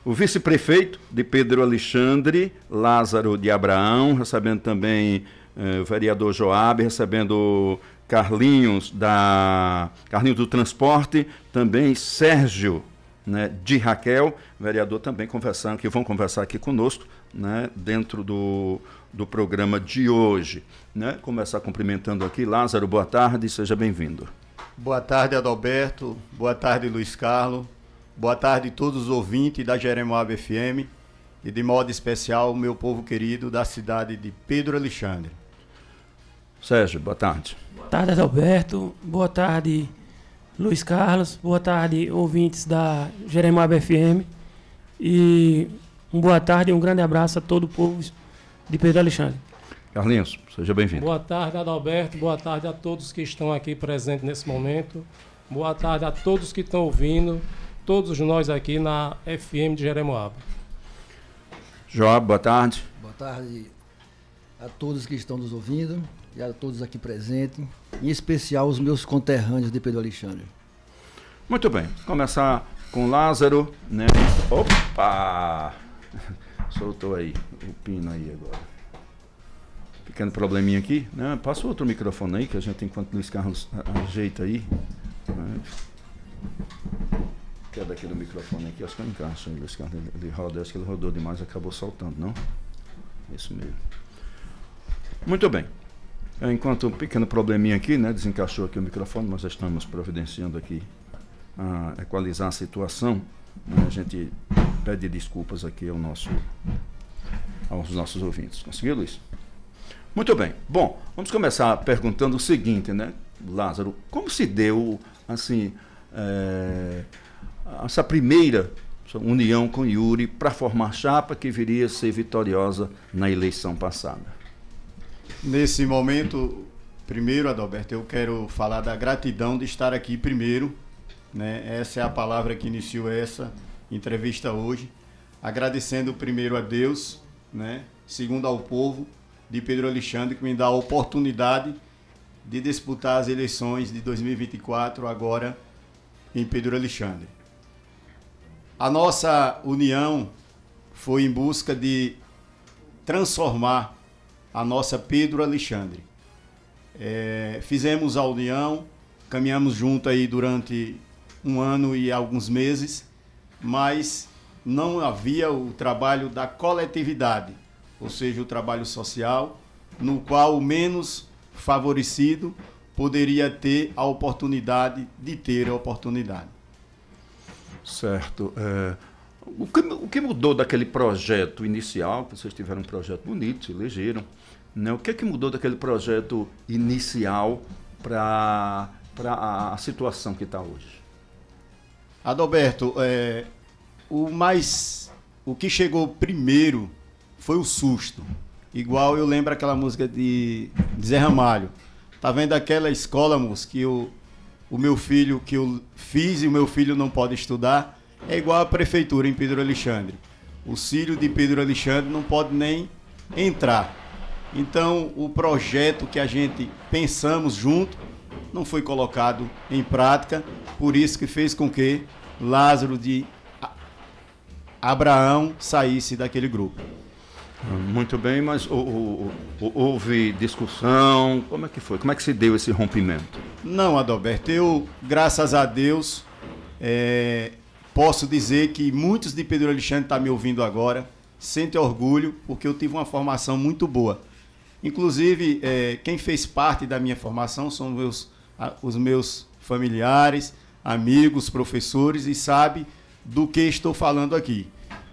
O vice-prefeito de Pedro Alexandre, Lázaro de Abraão, recebendo também o vereador Joab, recebendo Carlinhos do Transporte, também Sérgio, né, de Raquel, vereador também conversando, que vão conversar aqui conosco, né, dentro do programa de hoje. Né? Começar cumprimentando aqui. Lázaro, boa tarde, seja bem-vindo. Boa tarde, Adalberto. Boa tarde, Luiz Carlos. Boa tarde a todos os ouvintes da Jeremoabo FM e, de modo especial, o meu povo querido da cidade de Pedro Alexandre. Sérgio, boa tarde. Boa tarde, Adalberto. Boa tarde, Luiz Carlos. Boa tarde, ouvintes da Jeremoabo FM. E boa tarde e um grande abraço a todo o povo de Pedro Alexandre. Carlinhos, seja bem-vindo. Boa tarde, Adalberto. Boa tarde a todos que estão aqui presentes nesse momento. Boa tarde a todos que estão ouvindo, todos nós aqui na FM de Jeremoabo. Joab, boa tarde. Boa tarde a todos que estão nos ouvindo e a todos aqui presentes, em especial os meus conterrâneos de Pedro Alexandre. Muito bem, vamos começar com Lázaro, né? Opa! Soltou aí o pino aí agora. Pequeno probleminha aqui, né? Passa outro microfone aí, que a gente, enquanto Luiz Carlos ajeita aí. Né? Queda aqui do microfone aqui, acho que eu encaixo. Luiz Carlos, ele roda, acho que ele rodou demais e acabou soltando, não? Isso mesmo. Muito bem. Enquanto um pequeno probleminha aqui, né? Desencaixou aqui o microfone, nós já estamos providenciando aqui a equalizar a situação. Né? A gente pede desculpas aqui aos nossos ouvintes. Conseguiu, Luiz? Muito bem. Bom, vamos começar perguntando o seguinte, né, Lázaro? Como se deu, assim, essa primeira união com Yuri para formar chapa que viria a ser vitoriosa na eleição passada? Nesse momento, primeiro, Adalberto, eu quero falar da gratidão de estar aqui primeiro, né? Essa é a palavra que iniciou essa entrevista hoje. Agradecendo primeiro a Deus, né? Segundo ao povo de Pedro Alexandre, que me dá a oportunidade de disputar as eleições de 2024 agora em Pedro Alexandre. A nossa união foi em busca de transformar a nossa Pedro Alexandre. Fizemos a união, caminhamos junto aí durante um ano e alguns meses, mas não havia o trabalho da coletividade, ou seja, o trabalho social, no qual o menos favorecido poderia ter a oportunidade de ter a oportunidade. Certo. O que mudou daquele projeto inicial? Vocês tiveram um projeto bonito, se elegeram, né? O que mudou daquele projeto inicial para a situação que está hoje? Adalberto, o que chegou primeiro foi o susto. Igual eu lembro aquela música de Zé Ramalho. Tá vendo aquela escola, moço, que o meu filho, que eu fiz e o meu filho não pode estudar? É igual a prefeitura em Pedro Alexandre. O filho de Pedro Alexandre não pode nem entrar. Então, o projeto que a gente pensamos junto não foi colocado em prática, por isso que fez com que Lázaro de Abraão saísse daquele grupo. Muito bem, mas houve discussão? Como é que foi? Como é que se deu esse rompimento? Não, Adalberto, eu, graças a Deus, posso dizer que muitos de Pedro Alexandre estão me ouvindo agora, sentem orgulho, porque eu tive uma formação muito boa. Inclusive, quem fez parte da minha formação são os meus familiares, amigos, professores, e sabe do que estou falando aqui.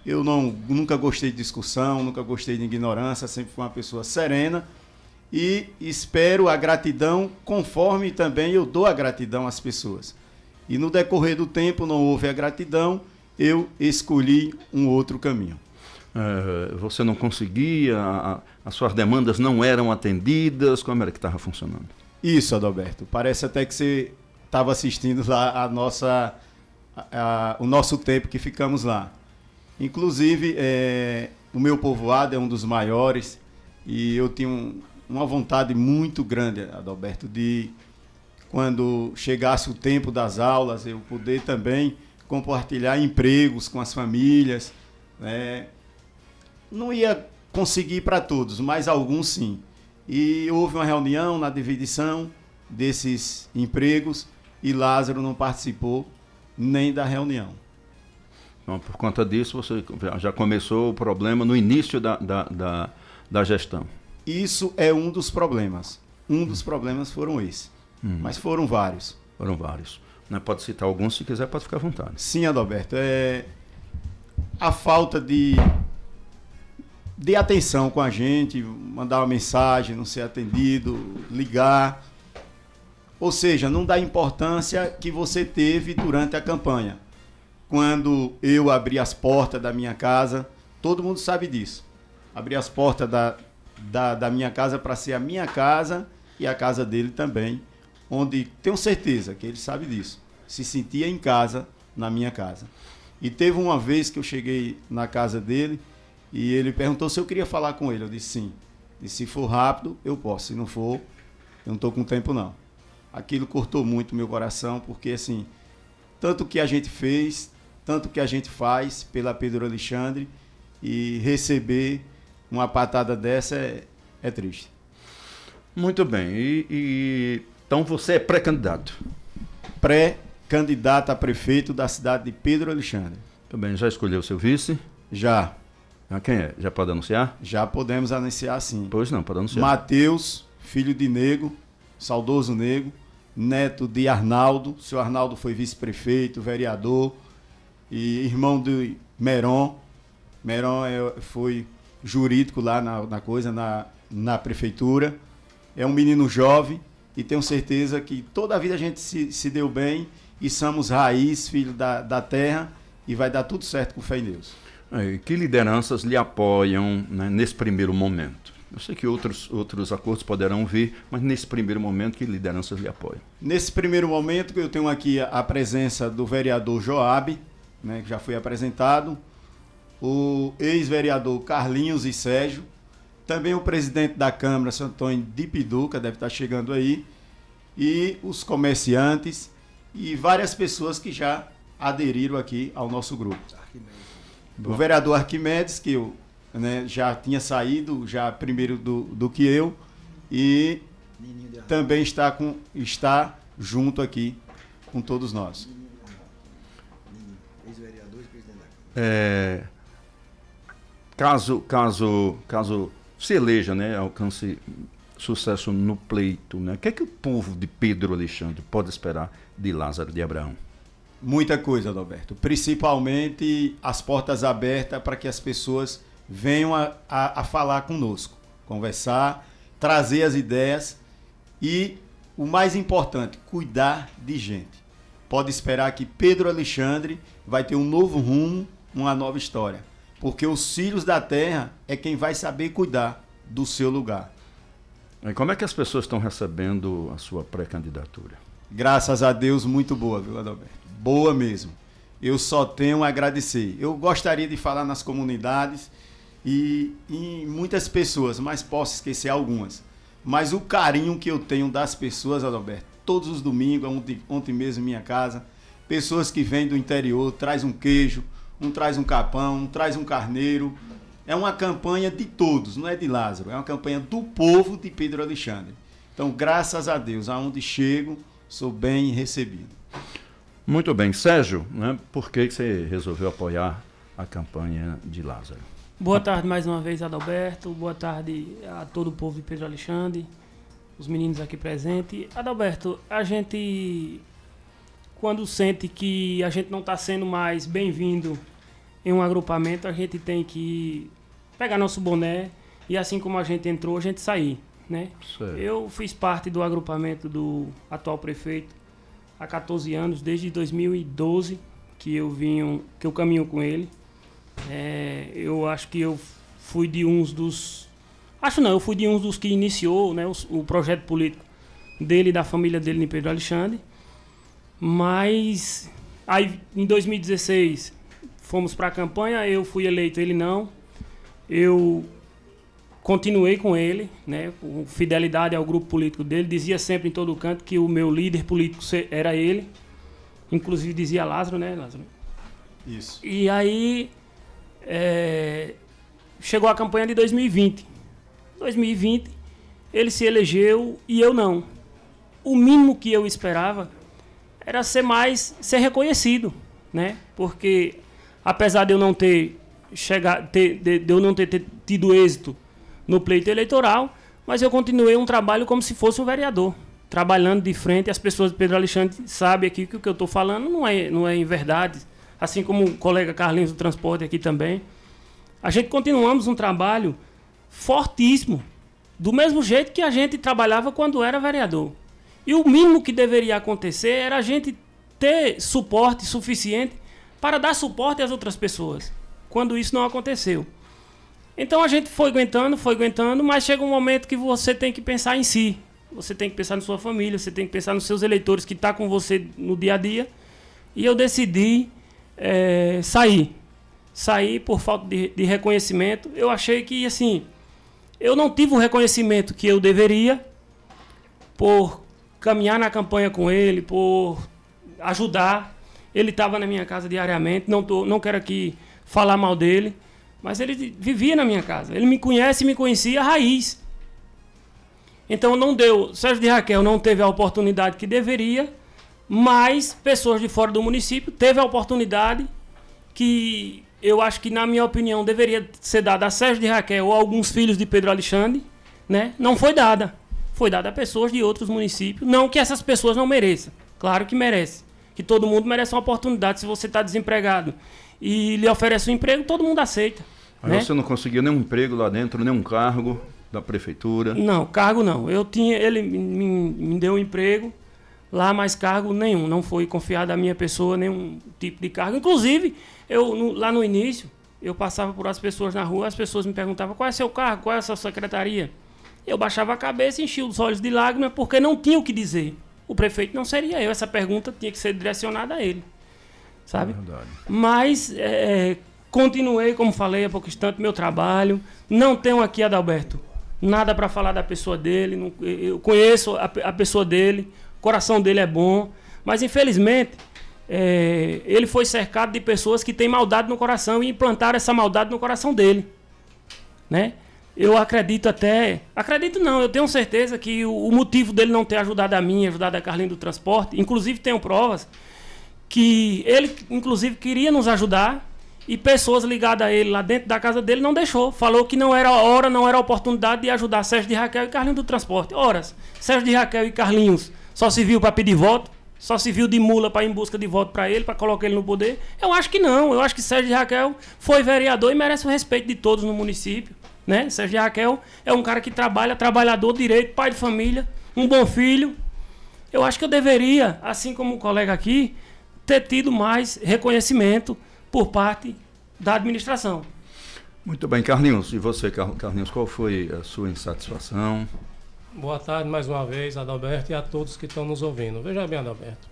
Eu nunca gostei de discussão, nunca gostei de ignorância, sempre fui uma pessoa serena e espero a gratidão conforme também eu dou a gratidão às pessoas. E no decorrer do tempo não houve a gratidão, eu escolhi um outro caminho. Você não conseguia, as suas demandas não eram atendidas, como era que estava funcionando? Isso, Adalberto, parece até que você estava assistindo lá o nosso tempo que ficamos lá. Inclusive, o meu povoado é um dos maiores e eu tinha uma vontade muito grande, Adalberto, de quando chegasse o tempo das aulas, eu poder também compartilhar empregos com as famílias, né? Não ia conseguir para todos, mas alguns sim. E houve uma reunião na divisão desses empregos e Lázaro não participou nem da reunião. Então, por conta disso, você já começou o problema no início da gestão. Isso é um dos problemas. Um dos problemas foram esses. Mas foram vários. Foram vários. Né? Pode citar alguns, se quiser, pode ficar à vontade. Sim, Adalberto. A falta de atenção com a gente, mandar uma mensagem, não ser atendido, ligar. Ou seja, não dá importância que você teve durante a campanha. Quando eu abri as portas da minha casa, todo mundo sabe disso. Abri as portas da minha casa para ser a minha casa e a casa dele também, onde tenho certeza que ele sabe disso. Se sentia em casa, na minha casa. E teve uma vez que eu cheguei na casa dele e ele perguntou se eu queria falar com ele. Eu disse sim. E se for rápido, eu posso. Se não for, eu não estou com tempo não. Aquilo cortou muito meu coração, porque assim, tanto que a gente fez, tanto que a gente faz pela Pedro Alexandre, e receber uma patada dessa é triste. Muito bem. Então você é pré-candidato? Pré-candidato a prefeito da cidade de Pedro Alexandre. Muito bem. Já escolheu o seu vice? Já. Quem é? Já pode anunciar? Já podemos anunciar sim. Pois não, pode anunciar. Mateus, filho de Nego, saudoso Nego, neto de Arnaldo. Seu Arnaldo foi vice-prefeito, vereador e irmão de Meron. Meron foi jurídico lá na prefeitura. É um menino jovem e tenho certeza que toda a vida a gente se deu bem e somos raiz, filho da terra, e vai dar tudo certo com fé em Deus. Que lideranças lhe apoiam, né, nesse primeiro momento? Eu sei que outros acordos poderão vir, mas nesse primeiro momento, que lideranças lhe apoiam? Nesse primeiro momento, eu tenho aqui a presença do vereador Joabe, né, que já foi apresentado, o ex-vereador Carlinhos e Sérgio, também o presidente da Câmara, São Antônio de Piduca, deve estar chegando aí, e os comerciantes e várias pessoas que já aderiram aqui ao nosso grupo. O vereador Arquimedes, que eu, né, já tinha saído, já primeiro do que eu, e também está junto aqui com todos nós. Ex-vereador e presidente da Câmara. Caso se eleja, né, alcance sucesso no pleito, né, o que é que o povo de Pedro Alexandre pode esperar de Lázaro de Abraão? Muita coisa, Adalberto. Principalmente as portas abertas para que as pessoas venham a falar conosco, conversar, trazer as ideias e, o mais importante, cuidar de gente. Pode esperar que Pedro Alexandre vai ter um novo rumo, uma nova história. Porque os filhos da terra é quem vai saber cuidar do seu lugar. E como é que as pessoas estão recebendo a sua pré-candidatura? Graças a Deus, muito boa, viu, Adalberto? Boa mesmo. Eu só tenho a agradecer. Eu gostaria de falar nas comunidades e em muitas pessoas, mas posso esquecer algumas. Mas o carinho que eu tenho das pessoas, Adalberto, todos os domingos, ontem mesmo em minha casa, pessoas que vêm do interior, traz um queijo, um traz um capão, um traz um carneiro. É uma campanha de todos, não é de Lázaro, é uma campanha do povo de Pedro Alexandre. Então, graças a Deus, aonde chego, sou bem recebido. Muito bem. Sérgio, né, por que você resolveu apoiar a campanha de Lázaro? Boa tarde mais uma vez, Adalberto. Boa tarde a todo o povo de Pedro Alexandre, os meninos aqui presentes. Adalberto, a gente, quando sente que a gente não está sendo mais bem-vindo em um agrupamento, a gente tem que pegar nosso boné e, assim como a gente entrou, a gente sair, né? Eu fiz parte do agrupamento do atual prefeito há 14 anos, desde 2012 que eu caminho com ele. Eu acho que eu fui de uns dos... eu fui de uns dos que iniciou, né, o projeto político dele e da família dele em Pedro Alexandre. Mas aí em 2016 fomos para a campanha, eu fui eleito, ele não. Eu continuei com ele, né, com fidelidade ao grupo político dele. Dizia sempre em todo canto que o meu líder político era ele. Inclusive dizia Lázaro, né, Lázaro? Isso. E aí chegou a campanha de 2020. 2020 ele se elegeu e eu não. O mínimo que eu esperava era ser reconhecido, né? Porque apesar de eu não ter tido êxito no pleito eleitoral, mas eu continuei um trabalho como se fosse um vereador, trabalhando de frente. As pessoas de Pedro Alexandre sabem aqui que o que eu estou falando não é em verdade, assim como o colega Carlinhos do Transporte aqui também. A gente continuamos um trabalho fortíssimo, do mesmo jeito que a gente trabalhava quando era vereador. E o mínimo que deveria acontecer era a gente ter suporte suficiente para dar suporte às outras pessoas, quando isso não aconteceu. Então a gente foi aguentando, mas chega um momento que você tem que pensar em si. Você tem que pensar na sua família, você tem que pensar nos seus eleitores que estão com você no dia a dia. E eu decidi sair. Sair por falta de reconhecimento. Eu achei que, assim, eu não tive o reconhecimento que eu deveria por caminhar na campanha com ele, por ajudar. Ele estava na minha casa diariamente, não quero aqui falar mal dele, mas ele vivia na minha casa. Ele me conhece e me conhecia a raiz. Então não deu. Sérgio de Raquel não teve a oportunidade que deveria, mas pessoas de fora do município teve a oportunidade que eu acho que, na minha opinião, deveria ser dada a Sérgio de Raquel ou a alguns filhos de Pedro Alexandre, né? Não foi dada. Foi dada a pessoas de outros municípios. Não que essas pessoas não mereçam. Claro que merece. Que todo mundo merece uma oportunidade. Se você está desempregado e lhe oferece um emprego, todo mundo aceita. Mas né? Você não conseguiu nenhum emprego lá dentro, nenhum cargo da prefeitura? Não, cargo não. Ele me deu um emprego lá, mas cargo nenhum. Não foi confiado à minha pessoa nenhum tipo de cargo. Inclusive, lá no início, eu passava por as pessoas na rua, as pessoas me perguntavam qual é seu cargo, qual é a sua secretaria. Eu baixava a cabeça e enchia os olhos de lágrimas porque não tinha o que dizer. O prefeito não seria eu. Essa pergunta tinha que ser direcionada a ele. Sabe? Verdade. Mas continuei, como falei há pouco instante, meu trabalho. Não tenho aqui, Adalberto, nada para falar da pessoa dele. Eu conheço a pessoa dele, o coração dele é bom. Mas, infelizmente, ele foi cercado de pessoas que têm maldade no coração e implantaram essa maldade no coração dele. Né? Eu acredito não, eu tenho certeza que o motivo dele não ter ajudado a mim, ajudado a Carlinhos do Transporte, inclusive tenho provas que ele, inclusive, queria nos ajudar e pessoas ligadas a ele lá dentro da casa dele não deixou. Falou que não era hora, não era oportunidade de ajudar Sérgio de Raquel e Carlinhos do Transporte. Horas, Sérgio de Raquel e Carlinhos só se viu para pedir voto, só se viu de mula para ir em busca de voto para ele, para colocar ele no poder. Eu acho que não, eu acho que Sérgio de Raquel foi vereador e merece o respeito de todos no município. Né? Sérgio de Raquel é um cara que trabalha, trabalhador, direito, pai de família, um bom filho. Eu acho que eu deveria, assim como o colega aqui, ter tido mais reconhecimento por parte da administração. Muito bem, Carlinhos. E você, Carlinhos, qual foi a sua insatisfação? Boa tarde mais uma vez, Adalberto, e a todos que estão nos ouvindo. Veja bem, Adalberto,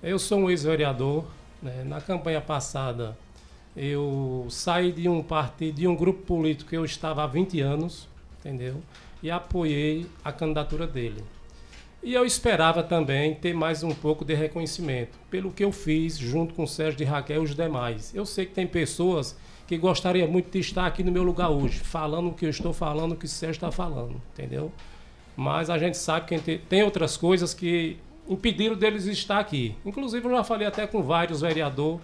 eu sou um ex-vereador, né? Na campanha passada eu saí de um partido, de um grupo político que eu estava há 20 anos, entendeu? E apoiei a candidatura dele. E eu esperava também ter mais um pouco de reconhecimento pelo que eu fiz junto com o Sérgio de Raquel e os demais. Eu sei que tem pessoas que gostariam muito de estar aqui no meu lugar hoje, falando o que eu estou falando, o que o Sérgio está falando, entendeu? Mas a gente sabe que tem outras coisas que impediram deles estar aqui. Inclusive eu já falei até com vários vereadores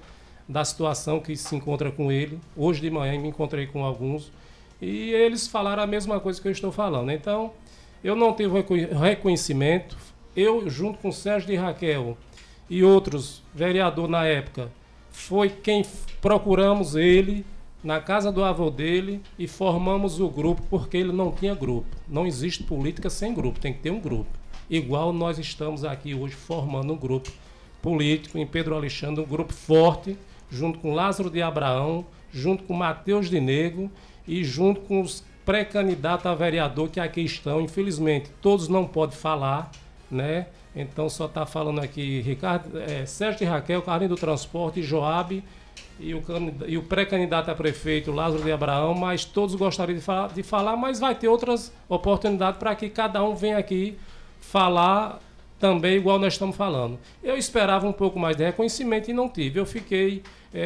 da situação que se encontra com ele. Hoje de manhã me encontrei com alguns e eles falaram a mesma coisa que eu estou falando. Então, eu não tive reconhecimento. Eu, junto com o Sérgio de Raquel e outros vereadores na época, foi quem procuramos ele na casa do avô dele e formamos o grupo, porque ele não tinha grupo. Não existe política sem grupo, tem que ter um grupo. Igual nós estamos aqui hoje formando um grupo político em Pedro Alexandre, um grupo forte, junto com Lázaro de Abraão, junto com Mateus de Negro e junto com os pré-candidatos a vereador que aqui estão. Infelizmente, todos não podem falar, né? Então só está falando aqui Sérgio de Raquel, Carlinhos do Transporte, Joabe e o pré-candidato a prefeito Lázaro de Abraão, mas todos gostariam de falar, mas vai ter outras oportunidades para que cada um venha aqui falar também igual nós estamos falando. Eu esperava um pouco mais de reconhecimento e não tive. Eu fiquei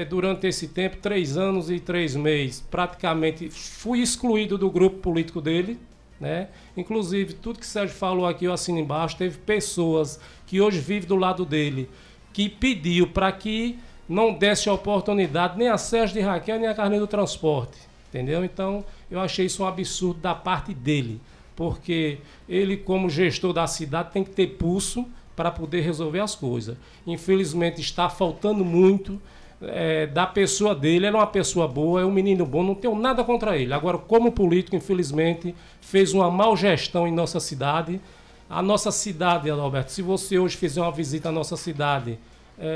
durante esse tempo, 3 anos e 3 meses, praticamente fui excluído do grupo político dele, né? Inclusive, tudo que o Sérgio falou aqui, eu assino embaixo, teve pessoas que hoje vivem do lado dele, que pediu para que não desse a oportunidade nem a Sérgio de Raquel, nem a Carneiro do Transporte, entendeu? Então, eu achei isso um absurdo da parte dele, porque ele, como gestor da cidade, tem que ter pulso para poder resolver as coisas. Infelizmente, está faltando muito da pessoa dele. Ele é uma pessoa boa, é um menino bom, não tenho nada contra ele. Agora, como político, infelizmente, fez uma má gestão em nossa cidade. A nossa cidade, Adalberto, se você hoje fizer uma visita à nossa cidade,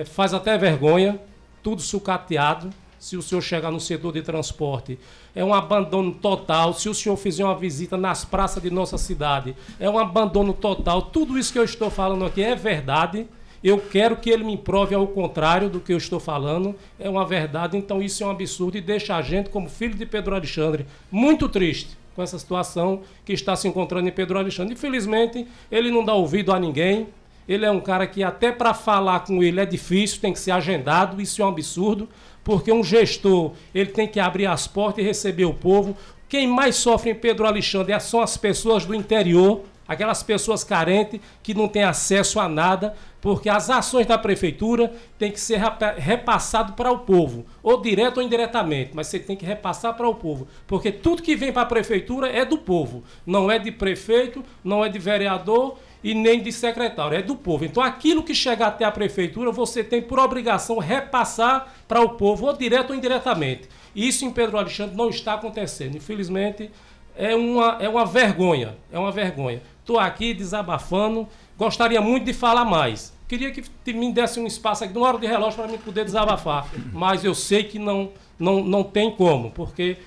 faz até vergonha, tudo sucateado. Se o senhor chegar no setor de transporte, é um abandono total. Se o senhor fizer uma visita nas praças de nossa cidade, é um abandono total. Tudo isso que eu estou falando aqui é verdade. Eu quero que ele me prove ao contrário do que eu estou falando. É uma verdade, então isso é um absurdo e deixa a gente, como filho de Pedro Alexandre, muito triste com essa situação que está se encontrando em Pedro Alexandre. Infelizmente, ele não dá ouvido a ninguém. Ele é um cara que até para falar com ele é difícil, tem que ser agendado. Isso é um absurdo, porque um gestor ele tem que abrir as portas e receber o povo. Quem mais sofre em Pedro Alexandre são as pessoas do interior, aquelas pessoas carentes que não têm acesso a nada, porque as ações da prefeitura têm que ser repassado para o povo, ou direto ou indiretamente, mas você tem que repassar para o povo, porque tudo que vem para a prefeitura é do povo, não é de prefeito, não é de vereador e nem de secretário, é do povo. Então aquilo que chega até a prefeitura, você tem por obrigação repassar para o povo, ou direto ou indiretamente. Isso em Pedro Alexandre não está acontecendo, infelizmente. É uma vergonha, é uma vergonha. Estou aqui desabafando, gostaria muito de falar mais. Queria que me desse um espaço aqui, numa hora de relógio, para mim poder desabafar. Mas eu sei que não tem como, porque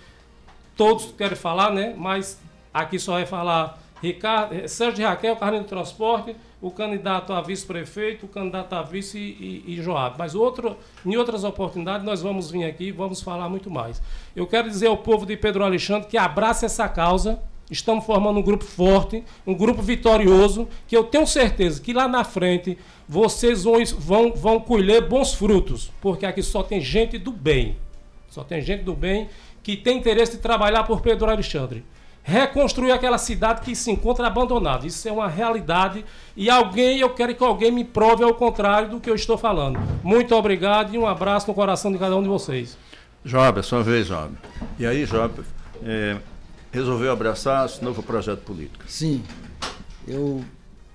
todos querem falar, né? Mas aqui só vai falar Sérgio de Raquel, Carneiro do Transporte, o candidato a vice-prefeito, o candidato a vice e Joab. Mas em outras oportunidades nós vamos vir aqui e vamos falar muito mais. Eu quero dizer ao povo de Pedro Alexandre que abrace essa causa. Estamos formando um grupo forte, um grupo vitorioso, que eu tenho certeza que lá na frente vocês vão colher bons frutos, porque aqui só tem gente do bem. Só tem gente do bem que tem interesse de trabalhar por Pedro Alexandre. Reconstruir aquela cidade que se encontra abandonada. Isso é uma realidade e eu quero que alguém me prove ao contrário do que eu estou falando. Muito obrigado e um abraço no coração de cada um de vocês. Joab, é sua vez, Joab. E aí, Joab, resolveu abraçar esse novo projeto político? Sim, eu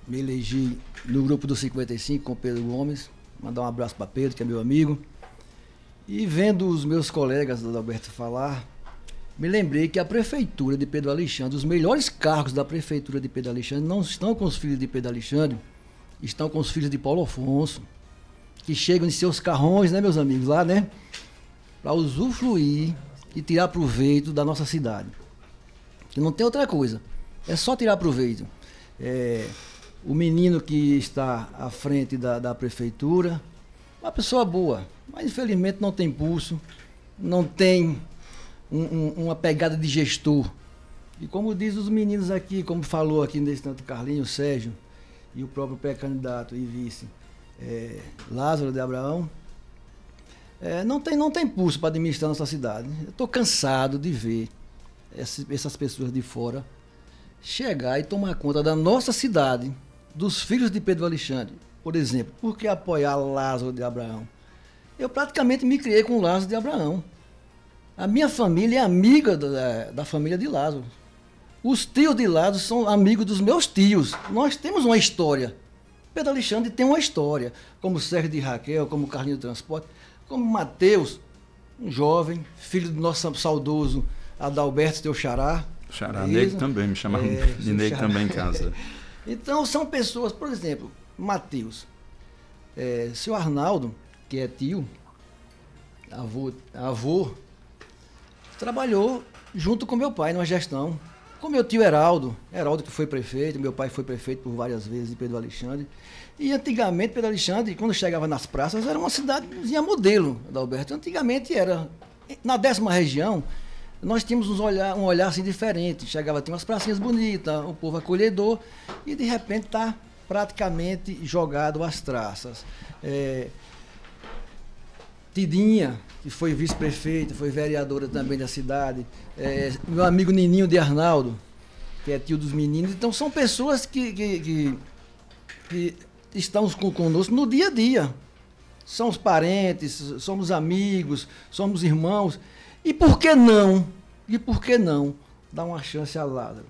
me elegi no grupo do 55 com Pedro Gomes. Mandar um abraço para Pedro, que é meu amigo. E vendo os meus colegas do Alberto falar, me lembrei que a prefeitura de Pedro Alexandre, os melhores cargos da prefeitura de Pedro Alexandre não estão com os filhos de Pedro Alexandre, estão com os filhos de Paulo Afonso, que chegam em seus carrões, né, meus amigos, lá, né, para usufruir e tirar proveito da nossa cidade. Que não tem outra coisa, é só tirar proveito. O menino que está à frente da prefeitura, uma pessoa boa, mas infelizmente não tem pulso, não tem uma pegada de gestor. E como diz os meninos aqui, como falou aqui nesse tanto Carlinhos, Sérgio e o próprio pré-candidato e vice Lázaro de Abraão, não tem pulso para administrar nossa cidade. Eu estou cansado de ver essas pessoas de fora chegar e tomar conta da nossa cidade, dos filhos de Pedro Alexandre. Por exemplo, por que apoiar Lázaro de Abraão? Eu praticamente me criei com Lázaro de Abraão. A minha família é amiga da família de Lázaro. Os tios de Lázaro são amigos dos meus tios. Nós temos uma história. Pedro Alexandre tem uma história. Como Sérgio de Raquel, como Carlinho do Transporte, como Mateus, um jovem, filho do nosso saudoso Adalberto, teu xará. Xará, Nego também, me chamavam de Nego também em casa. Então são pessoas, por exemplo, Mateus. Seu Arnaldo, que é tio, avô, trabalhou junto com meu pai numa gestão, com meu tio Heraldo que foi prefeito, meu pai foi prefeito por várias vezes em Pedro Alexandre. E antigamente Pedro Alexandre, quando chegava nas praças, era uma cidadezinha modelo, Adalberto. Antigamente era, na 10ª região, nós tínhamos um olhar assim diferente. Chegava, tinha umas pracinhas bonitas, o povo acolhedor, e de repente está praticamente jogado às traças. Tidinha, que foi vice-prefeita, foi vereadora também da cidade, meu amigo Nininho de Arnaldo, que é tio dos meninos. Então são pessoas que estão conosco no dia a dia. São os parentes, somos amigos, somos irmãos. E por que não? Dar uma chance a Lázaro?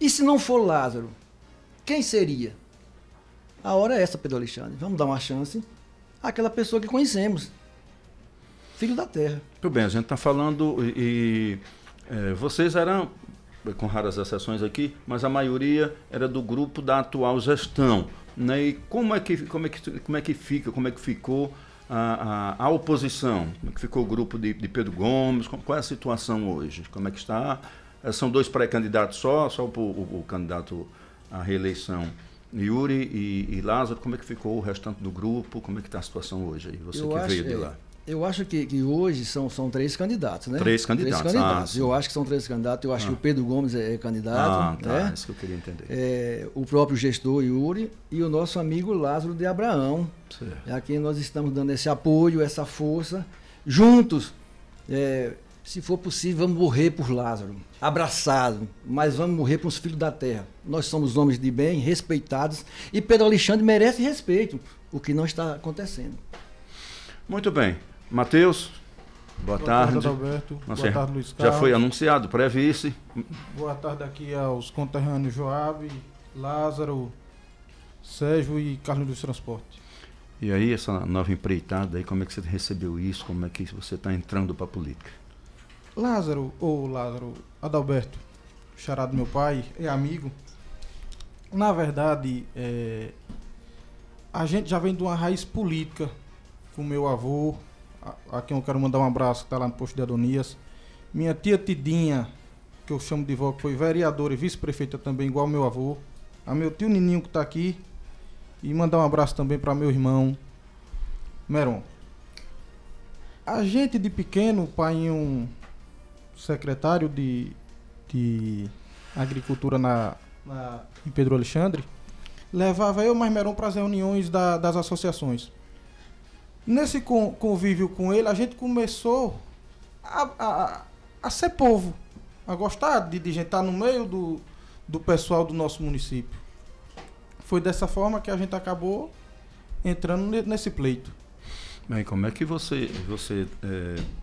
E se não for Lázaro, quem seria? A hora é essa, Pedro Alexandre. Vamos dar uma chance àquela pessoa que conhecemos. Filho da terra. Muito bem, a gente está falando vocês eram, com raras exceções aqui, mas a maioria era do grupo da atual gestão. Né? E como é que ficou a oposição? Como é que ficou o grupo de Pedro Gomes? Qual é a situação hoje? Como é que está? São 2 pré-candidatos só o candidato à reeleição, Yuri e Lázaro. Como é que ficou o restante do grupo? Como é que está a situação hoje aí? Você veio de lá. Eu acho que hoje são 3 candidatos, né? 3 candidatos. Eu acho que são 3 candidatos. Eu acho que o Pedro Gomes é candidato. Tá. Né? Isso que eu queria entender. O próprio gestor Yuri e o nosso amigo Lázaro de Abraão. Certo. A quem nós estamos dando esse apoio, essa força. Juntos, se for possível, vamos morrer por Lázaro. Abraçado, mas vamos morrer por os filhos da terra. Nós somos homens de bem, respeitados. E Pedro Alexandre merece respeito, o que não está acontecendo. Muito bem. Matheus, boa tarde. Adalberto. Boa tarde, Luiz Carlos. Já foi anunciado, pré-vice. Boa tarde aqui aos conterrâneos Joab, Lázaro, Sérgio e Carlos dos Transportes. E aí, essa nova empreitada aí, como é que você recebeu isso? Como é que você está entrando para a política? Lázaro, Adalberto, xará do meu pai, é amigo. Na verdade, a gente já vem de uma raiz política com meu avô, a quem eu quero mandar um abraço, que está lá no posto de Adonias. Minha tia Tidinha, que eu chamo de vó, que foi vereadora e vice-prefeita também, igual meu avô. A meu tio Nininho, que está aqui. E mandar um abraço também para meu irmão Meron. A gente de pequeno, o pai um secretário de agricultura em Pedro Alexandre, levava eu mais Meron para as reuniões das associações. Nesse convívio com ele, a gente começou a ser povo, a gostar de gente estar no meio do pessoal do nosso município. Foi dessa forma que a gente acabou entrando nesse pleito. Bem, como é que você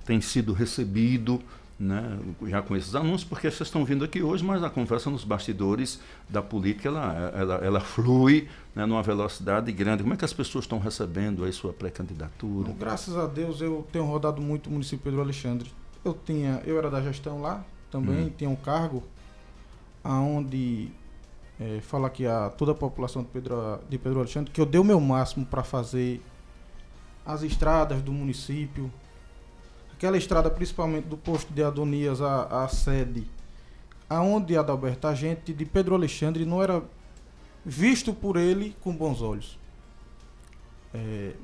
tem sido recebido, né, já com esses anúncios? Porque vocês estão vindo aqui hoje, mas a conversa nos bastidores da política, ela flui, né, numa velocidade grande. Como é que as pessoas estão recebendo aí sua pré-candidatura? Bom, graças a Deus eu tenho rodado muito o município de Pedro Alexandre. Eu era da gestão lá, também tinha um cargo aonde falo aqui a toda a população de Pedro Alexandre que eu dei o meu máximo para fazer as estradas do município, aquela estrada principalmente do posto de Adonias à sede, aonde, Adalberto, a gente de Pedro Alexandre não era visto por ele com bons olhos.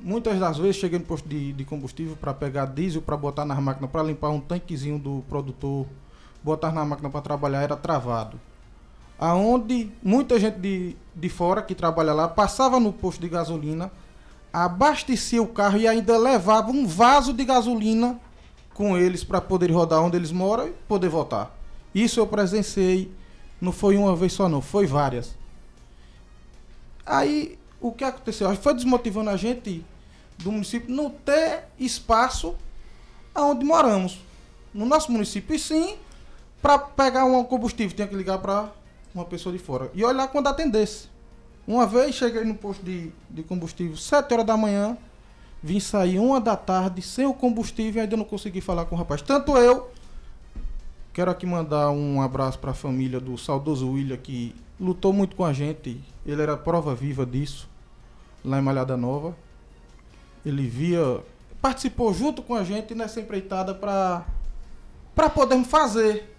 Muitas das vezes cheguei no posto de combustível para pegar diesel, para botar nas máquinas, para limpar um tanquezinho do produtor, botar na máquina para trabalhar, era travado. Aonde muita gente de fora que trabalha lá passava no posto de gasolina, abastecia o carro e ainda levava um vaso de gasolina com eles para poder rodar onde eles moram e poder voltar. Isso eu presenciei, não foi uma vez só não, foi várias. Aí o que aconteceu? Foi desmotivando a gente do município não ter espaço aonde moramos, no nosso município. E sim, para pegar um combustível tinha que ligar para uma pessoa de fora. E olhar quando atendesse. Uma vez cheguei no posto de combustível 7 horas da manhã, vim sair 1 da tarde sem o combustível e ainda não consegui falar com o rapaz. Tanto eu, quero aqui mandar um abraço para a família do saudoso William, que lutou muito com a gente. Ele era prova viva disso, lá em Malhada Nova. Ele participou junto com a gente nessa empreitada para podermos fazer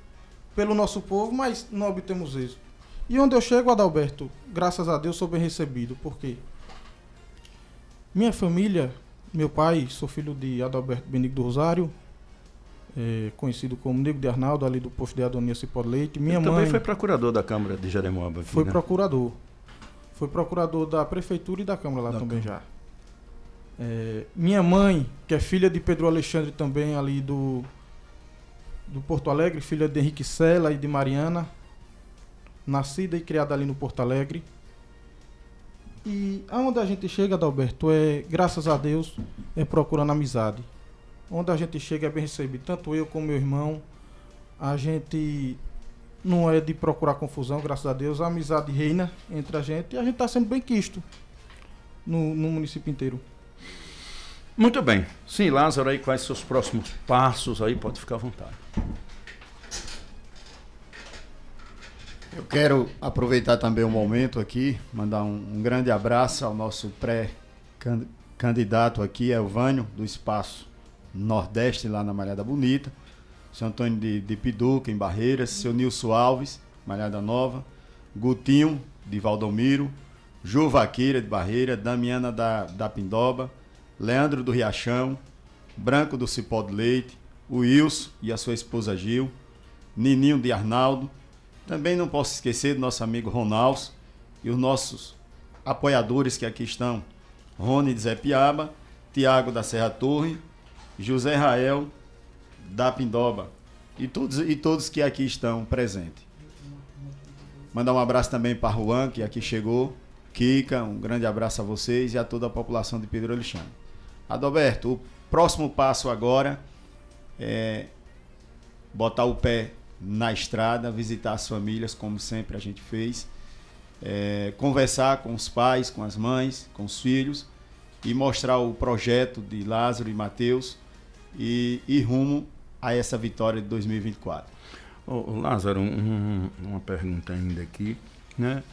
pelo nosso povo, mas não obtemos êxito. E onde eu chego, Adalberto, graças a Deus sou bem recebido, porque minha família, meu pai, sou filho de Adalberto Benigno do Rosário, conhecido como Nego de Arnaldo, ali do posto de Adonias Cipó de Leite. Minha mãe também foi procurador da Câmara de Jeremoabo aqui, foi, né? procurador. Foi procurador da Prefeitura e da Câmara lá também já. Minha mãe, que é filha de Pedro Alexandre também, ali do Porto Alegre, filha de Henrique Sela e de Mariana, nascida e criada ali no Porto Alegre. E aonde a gente chega, Adalberto, graças a Deus, é procurando amizade. Onde a gente chega é bem recebido, tanto eu como meu irmão. A gente não é de procurar confusão, graças a Deus. A amizade reina entre a gente e a gente está sendo bem quisto no município inteiro. Muito bem. Sim, Lázaro, aí quais seus próximos passos aí? Pode ficar à vontade. Eu quero aproveitar também o momento aqui, mandar um grande abraço ao nosso pré-candidato aqui, Elvânio, do Espaço Nordeste, lá na Malhada Bonita, seu Antônio de Piduca, em Barreiras, seu Nilson Alves, Malhada Nova, Gutinho, de Valdomiro, Ju Vaqueira, de Barreira, Damiana da Pindoba, Leandro do Riachão, Branco do Cipó de Leite, o Wilson e a sua esposa Gil, Nininho de Arnaldo. Também não posso esquecer do nosso amigo Ronaldo e os nossos apoiadores que aqui estão: Rony de Zé Piaba, Tiago da Serra Torre, José Rael da Pindoba e todos que aqui estão presentes. Mandar um abraço também para Juan, que aqui chegou, Kika, um grande abraço a vocês e a toda a população de Pedro Alexandre. Adalberto, o próximo passo agora é botar o pé na estrada, visitar as famílias, como sempre a gente fez, conversar com os pais, com as mães, com os filhos e mostrar o projeto de Lázaro e Mateus e ir rumo a essa vitória de 2024. Lázaro, uma pergunta ainda aqui, né?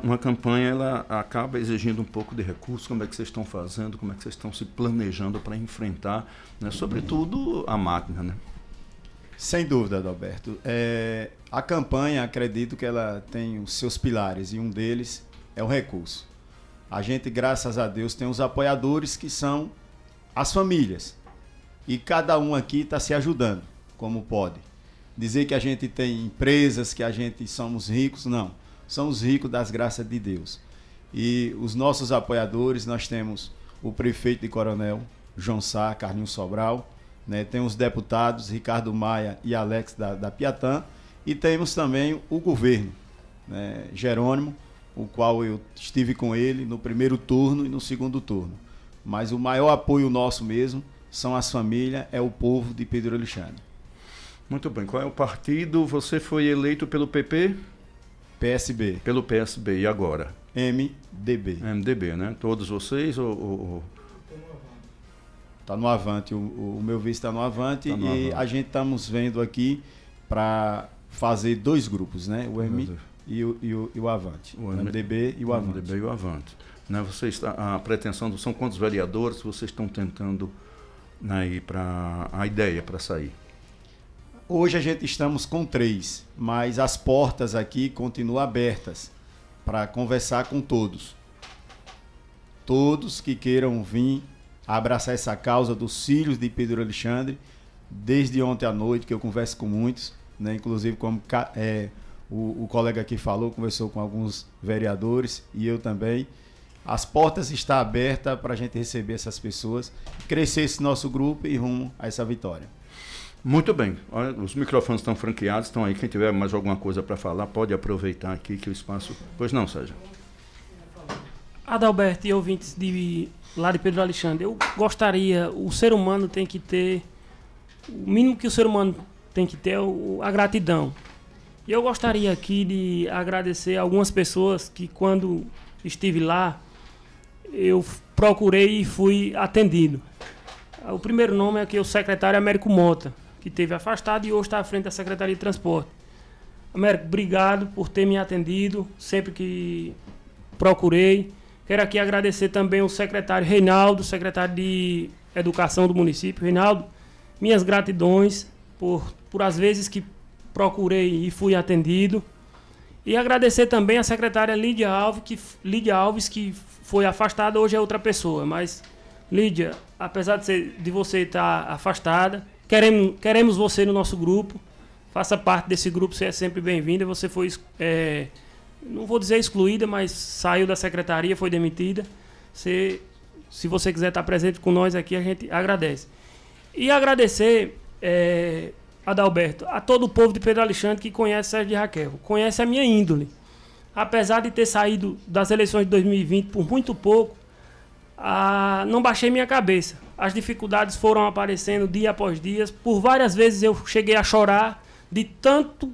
Uma campanha, ela acaba exigindo um pouco de recursos. Como é que vocês estão fazendo? Como é que vocês estão se planejando para enfrentar, né? Sobretudo a máquina, né? Sem dúvida, Adalberto. A campanha, acredito que ela tem os seus pilares e um deles é o recurso. A gente, graças a Deus, tem os apoiadores que são as famílias. E cada um aqui está se ajudando, como pode. Dizer que a gente tem empresas, que a gente somos ricos, não. Somos ricos das graças de Deus. E os nossos apoiadores, nós temos o prefeito de Coronel, João Sá, Carlinhos Sobral, né? Tem os deputados Ricardo Maia e Alex da Piatã, e temos também o governo, né? Jerônimo, o qual eu estive com ele no primeiro turno e no segundo turno. Mas o maior apoio nosso mesmo são as famílias, é o povo de Pedro Alexandre. Muito bem. Qual é o partido? Você foi eleito pelo PP? PSB. Pelo PSB. E agora? MDB. MDB, né? Todos vocês ou... Está no Avante, o meu vice está no Avante, e a gente estamos vendo aqui para fazer dois grupos, né? O MDB e o Avante. O MDB e o Avante. O MDB e o Avante. Né? A pretensão são quantos vereadores vocês estão tentando, né, a ideia para sair? Hoje a gente estamos com 3, mas as portas aqui continuam abertas para conversar com todos. Todos que queiram vir abraçar essa causa dos filhos de Pedro Alexandre, desde ontem à noite, que eu converso com muitos, né? Inclusive como o colega aqui falou, conversou com alguns vereadores e eu também. As portas estão abertas para a gente receber essas pessoas, crescer esse nosso grupo e rumo a essa vitória. Muito bem. Olha, os microfones estão franqueados, estão aí. Quem tiver mais alguma coisa para falar, pode aproveitar aqui que o espaço... Pois não, Sérgio? Adalberto e ouvintes lá de Pedro Alexandre, eu gostaria, o ser humano tem que ter, o mínimo que o ser humano tem que ter é a gratidão. E eu gostaria aqui de agradecer algumas pessoas que quando estive lá, eu procurei e fui atendido. O primeiro nome é aqui o secretário Américo Mota, que esteve afastado e hoje está à frente da Secretaria de Transporte. Américo, obrigado por ter me atendido sempre que procurei. Quero aqui agradecer também o secretário Reinaldo, secretário de Educação do município. Reinaldo, minhas gratidões por as vezes que procurei e fui atendido. E agradecer também a secretária Lídia Alves, que foi afastada, hoje é outra pessoa. Mas, Lídia, apesar de você estar afastada, queremos você no nosso grupo. Faça parte desse grupo, você é sempre bem-vinda. Você foi... não vou dizer excluída, mas saiu da secretaria, foi demitida. Você Se você quiser estar presente com nós aqui, a gente agradece. E agradecer, Adalberto, a todo o povo de Pedro Alexandre que conhece Sérgio de Raquel, conhece a minha índole. Apesar de ter saído das eleições de 2020 por muito pouco, não baixei minha cabeça. As dificuldades foram aparecendo dia após dia. Por várias vezes eu cheguei a chorar de tanto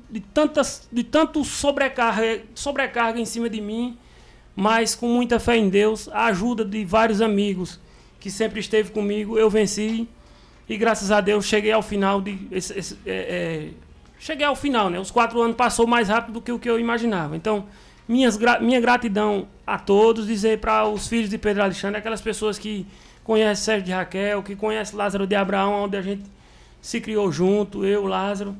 sobrecarga em cima de mim, mas com muita fé em Deus, a ajuda de vários amigos que sempre esteve comigo, eu venci e graças a Deus cheguei ao final cheguei ao final, né? Os 4 anos passou mais rápido do que o que eu imaginava. Então, minha gratidão a todos, dizer para os filhos de Pedro Alexandre, aquelas pessoas que conhecem Sérgio de Raquel, que conhecem Lázaro de Abraão, onde a gente se criou junto, eu, Lázaro,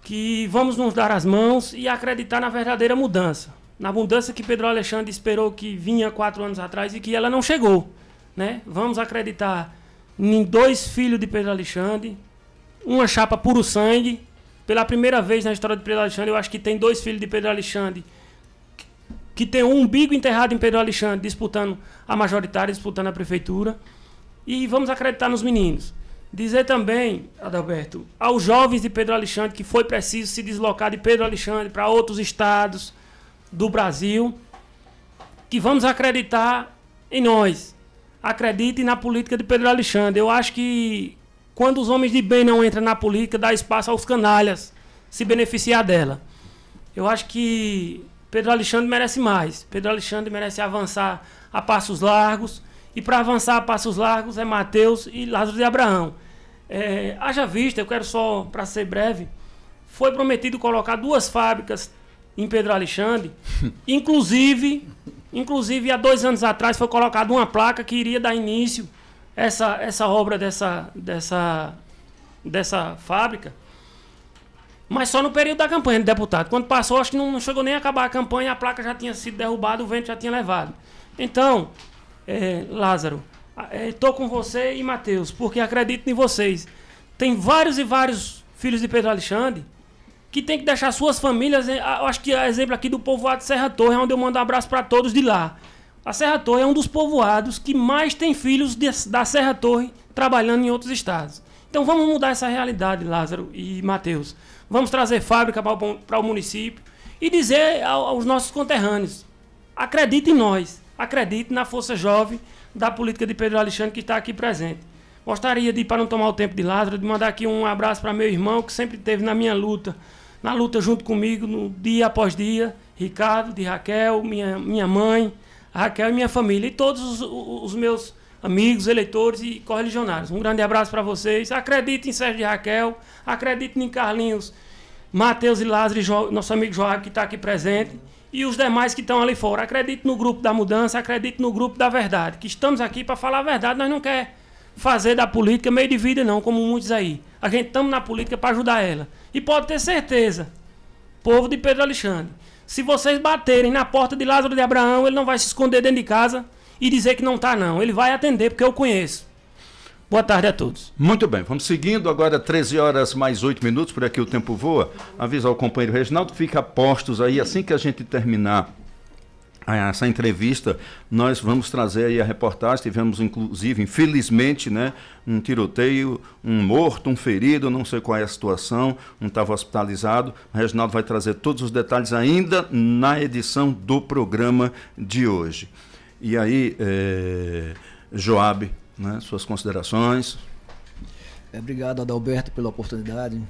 que vamos nos dar as mãos e acreditar na verdadeira mudança. Na mudança que Pedro Alexandre esperou que vinha 4 anos atrás e que ela não chegou, né? Vamos acreditar em 2 filhos de Pedro Alexandre, uma chapa puro sangue. Pela primeira vez na história de Pedro Alexandre, eu acho que tem 2 filhos de Pedro Alexandre que tem um umbigo enterrado em Pedro Alexandre, disputando a majoritária, disputando a prefeitura. E vamos acreditar nos meninos. Dizer também, Adalberto, aos jovens de Pedro Alexandre que foi preciso se deslocar de Pedro Alexandre para outros estados do Brasil, que vamos acreditar em nós. Acreditem na política de Pedro Alexandre. Eu acho que quando os homens de bem não entram na política, dá espaço aos canalhas se beneficiar dela. Eu acho que Pedro Alexandre merece mais. Pedro Alexandre merece avançar a passos largos. E para avançar a passos largos é Mateus e Lázaro de Abraão. Haja vista, eu quero só, para ser breve, foi prometido colocar 2 fábricas em Pedro Alexandre. Inclusive há 2 anos atrás foi colocada uma placa que iria dar início a essa obra dessa fábrica. Mas só no período da campanha de deputado. Quando passou, acho que não chegou nem a acabar a campanha, a placa já tinha sido derrubada, o vento já tinha levado. Então, Lázaro, estou com você e Mateus, porque acredito em vocês. Tem vários e vários filhos de Pedro Alexandre que tem que deixar suas famílias. Eu acho que é exemplo aqui do povoado de Serra Torre, onde eu mando um abraço para todos de lá. A Serra Torre é um dos povoados que mais tem filhos da Serra Torre trabalhando em outros estados. Então vamos mudar essa realidade, Lázaro e Mateus. Vamos trazer fábrica para o município e dizer aos nossos conterrâneos: acredite em nós, acredite na força jovem da política de Pedro Alexandre que está aqui presente. Gostaria de, para não tomar o tempo de Lázaro, de mandar aqui um abraço para meu irmão, que sempre esteve na minha luta, na luta junto comigo, no dia após dia, Ricardo, de Raquel, minha mãe, a Raquel e minha família, e todos os meus amigos, eleitores e correligionários. Um grande abraço para vocês. Acreditem em Sérgio de Raquel, acreditem em Carlinhos, Mateus e Lázaro, e nosso amigo Joab, que está aqui presente, e os demais que estão ali fora. Acredite no grupo da mudança, acredite no grupo da verdade, que estamos aqui para falar a verdade. Nós não queremos fazer da política meio de vida, não, como muitos aí. A gente estamos na política para ajudar ela. E pode ter certeza, povo de Pedro Alexandre, se vocês baterem na porta de Lázaro de Abraão, ele não vai se esconder dentro de casa e dizer que não está, não. Ele vai atender, porque eu conheço. Boa tarde a todos. Muito bem, vamos seguindo. Agora 13 horas mais 8 minutos, por aqui o tempo voa. Aviso ao companheiro Reginaldo, fica a postos aí, assim que a gente terminar essa entrevista, nós vamos trazer aí a reportagem. Tivemos inclusive, infelizmente, né, um tiroteio, um morto, um ferido, não sei qual é a situação, não estava hospitalizado. O Reginaldo vai trazer todos os detalhes ainda na edição do programa de hoje. E aí, Joab, né, suas considerações. Obrigado, Adalberto, pela oportunidade,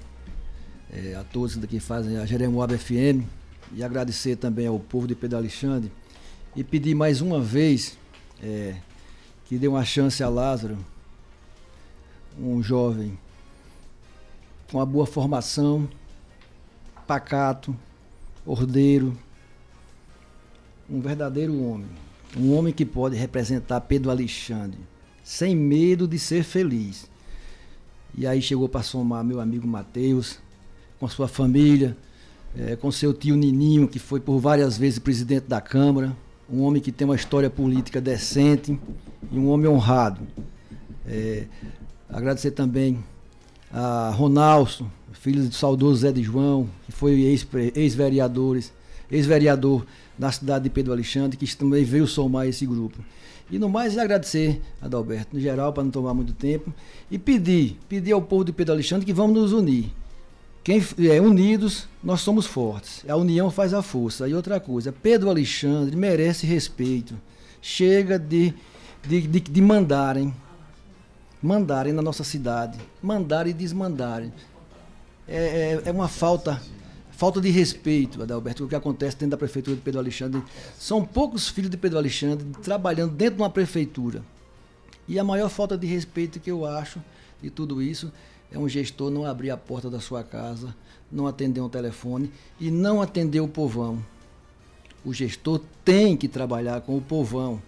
a todos que fazem a Jeremoabo FM, e agradecer também ao povo de Pedro Alexandre e pedir mais uma vez que dê uma chance a Lázaro, um jovem com uma boa formação, pacato, ordeiro, um verdadeiro homem, um homem que pode representar Pedro Alexandre sem medo de ser feliz. E aí chegou para somar meu amigo Mateus, com sua família, com seu tio Nininho, que foi por várias vezes presidente da Câmara, um homem que tem uma história política decente e um homem honrado. Agradecer também a Ronaldo, filho do saudoso Zé de João, que foi ex-vereador da cidade de Pedro Alexandre, que também veio somar esse grupo. E no mais, agradecer a Adalberto, no geral, para não tomar muito tempo, e pedir ao povo de Pedro Alexandre que vamos nos unir. Unidos, nós somos fortes. A união faz a força. E outra coisa, Pedro Alexandre merece respeito. Chega de mandarem na nossa cidade, mandarem e desmandarem. É uma falta de respeito, Adalberto, o que acontece dentro da prefeitura de Pedro Alexandre. São poucos filhos de Pedro Alexandre trabalhando dentro de uma prefeitura. E a maior falta de respeito que eu acho de tudo isso é um gestor não abrir a porta da sua casa, não atender um telefone e não atender o povão. O gestor tem que trabalhar com o povão,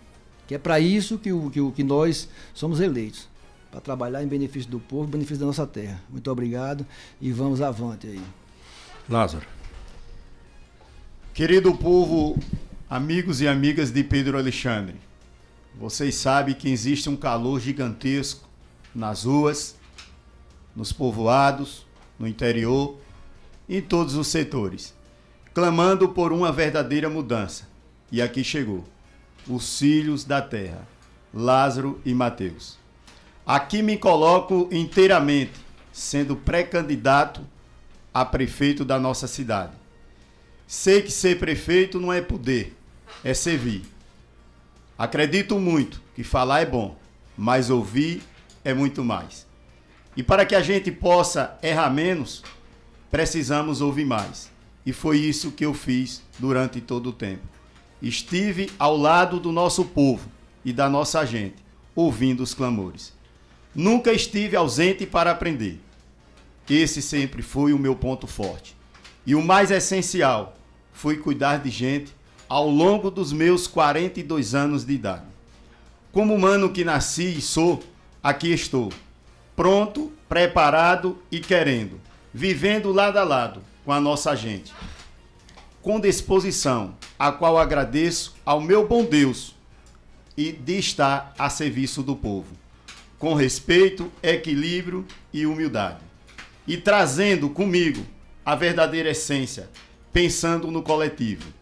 que é para isso que nós somos eleitos, para trabalhar em benefício do povo, em benefício da nossa terra. Muito obrigado e vamos avante aí. Lázaro. Querido povo, amigos e amigas de Pedro Alexandre, vocês sabem que existe um calor gigantesco nas ruas, nos povoados, no interior, em todos os setores, clamando por uma verdadeira mudança. E aqui chegou, os filhos da terra, Lázaro e Mateus. Aqui me coloco inteiramente, sendo pré-candidato a prefeito da nossa cidade. Sei que ser prefeito não é poder, é servir. Acredito muito que falar é bom, mas ouvir é muito mais. E para que a gente possa errar menos, precisamos ouvir mais. E foi isso que eu fiz durante todo o tempo. Estive ao lado do nosso povo e da nossa gente, ouvindo os clamores. Nunca estive ausente para aprender. Esse sempre foi o meu ponto forte. E o mais essencial foi cuidar de gente ao longo dos meus 42 anos de idade. Como humano que nasci e sou, aqui estou. Pronto, preparado e querendo, vivendo lado a lado com a nossa gente. Com disposição, a qual agradeço ao meu bom Deus e de estar a serviço do povo. Com respeito, equilíbrio e humildade. E trazendo comigo a verdadeira essência, pensando no coletivo.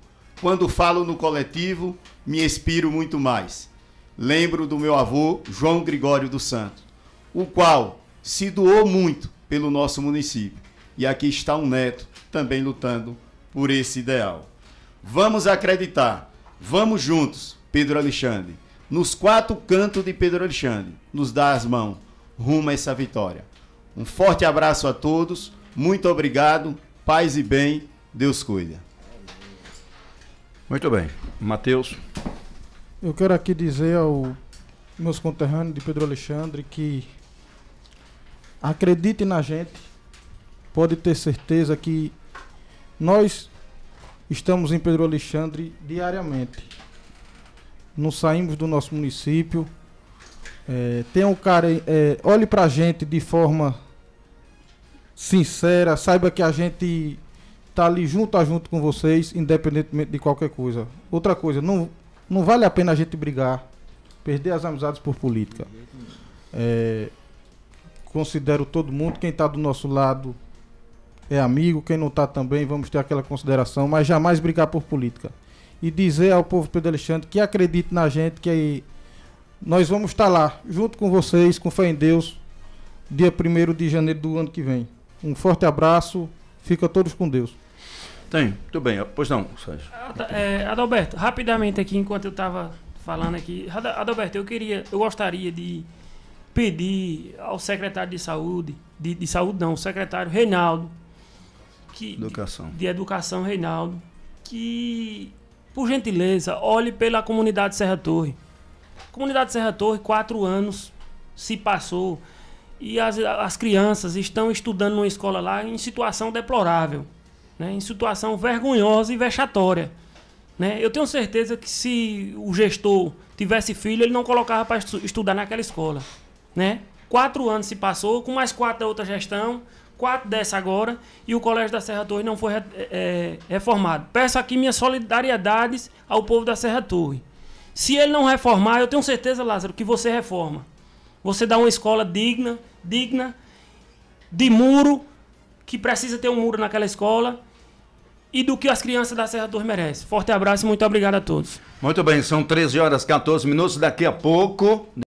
Quando falo no coletivo, me inspiro muito mais. Lembro do meu avô, João Gregório dos Santos, o qual se doou muito pelo nosso município. E aqui está um neto também lutando por esse ideal. Vamos acreditar, vamos juntos, Pedro Alexandre, nos 4 cantos de Pedro Alexandre, nos dar as mãos rumo a essa vitória. Um forte abraço a todos, muito obrigado, paz e bem, Deus cuida. Muito bem. Mateus. Eu quero aqui dizer aos meus conterrâneos de Pedro Alexandre que acreditem na gente, pode ter certeza que nós estamos em Pedro Alexandre diariamente. Não saímos do nosso município. Olhe pra gente de forma sincera, saiba que a gente tá ali junto a junto com vocês, independentemente de qualquer coisa. Outra coisa, não vale a pena a gente brigar, perder as amizades por política. Considero todo mundo, quem está do nosso lado é amigo, quem não está também, vamos ter aquela consideração, mas jamais brigar por política. E dizer ao povo de Pedro Alexandre que acredite na gente, que nós vamos estar lá, junto com vocês, com fé em Deus, dia 1º de janeiro do ano que vem. Um forte abraço, fica todos com Deus. Muito bem, pois não, Sérgio. Adalberto, rapidamente aqui, enquanto eu estava falando aqui, Adalberto, eu gostaria de pedir ao secretário de saúde, o secretário Reinaldo, de Educação Reinaldo, que, por gentileza, olhe pela comunidade Serra Torre. A comunidade Serra Torre, 4 anos se passou e as crianças estão estudando numa escola lá em situação deplorável, né, em situação vergonhosa e vexatória. Né? Eu tenho certeza que se o gestor tivesse filho, ele não colocava para estudar naquela escola. Né? 4 anos se passou, com mais 4 da outra gestão, 4 dessa agora, e o Colégio da Serra Torre não foi reformado. Peço aqui minhas solidariedades ao povo da Serra Torre. Se ele não reformar, eu tenho certeza, Lázaro, que você reforma. Você dá uma escola digna, de muro, que precisa ter um muro naquela escola, e do que as crianças da Serra 2 merecem. Forte abraço e muito obrigado a todos. Muito bem, são 13 horas 14 minutos. Daqui a pouco...